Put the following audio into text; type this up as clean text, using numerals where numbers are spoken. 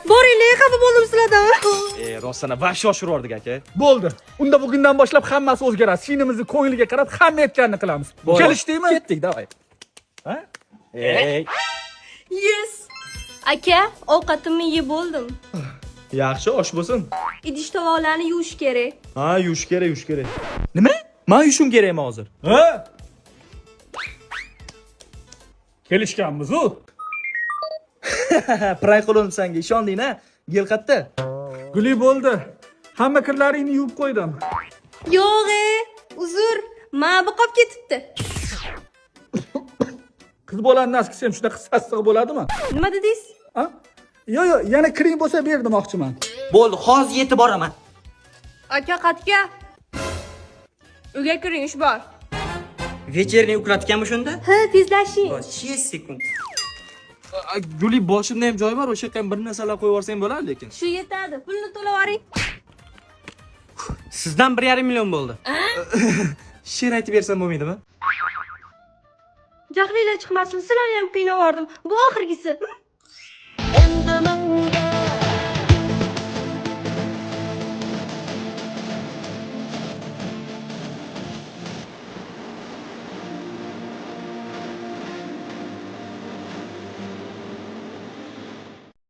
Boringlar, xafa bo'ldim sizlardan. Rostana vash yoshirardik aka. Bo'ldi. Unda bugundan boshlab hammasi o'zgaradi. Sinimizni ko'ngliga qarab hamma aytganini qilamiz. Kelishdingmi? Ketdik, davay. Ha? Ey. Yes. Aka, ovqatimni yeb bo'ldim. Yaxshi, osh bo'lsin. Idish tovoqlarni yuvish kerak. Ha, yuvish kerak. Nima? Men yuvishim kerakmi hozir? Ha? Kelishganmiz-ku. Pray qildim senga, ishonding-a? Gel qatta. Guli bo'ldi. Hamma kirlaringni yuvib qo'ydim. Yo'q, uzr. Men bu qolib ketibdi. Qiz bolani naskisi ham shunaqa sassiq bo'ladimi? Nima dedingiz? Ha? Yo'q, yana kiring bo'lsa ber demoqchiman. Bo'ldi, hozir yetib boraman. Aka, qatga. Uyga kiring, ish bor. Вечерний ukratganmi shunda? Ha, tezlashing. 6 sekund. Guli boshimda ham joy bor, o'sha yerga bir narsalar qo'yib yuborsang bo'ladi lekin. Shu yetadi. Pulni to'lab yuboring. Sizdan 1,5 million bo'ldi. She'r aytib bersam bo'lmaydimi? Jahlilar chiqmasin, sizlarni ham qiynab yubordim. Bu oxirgisi.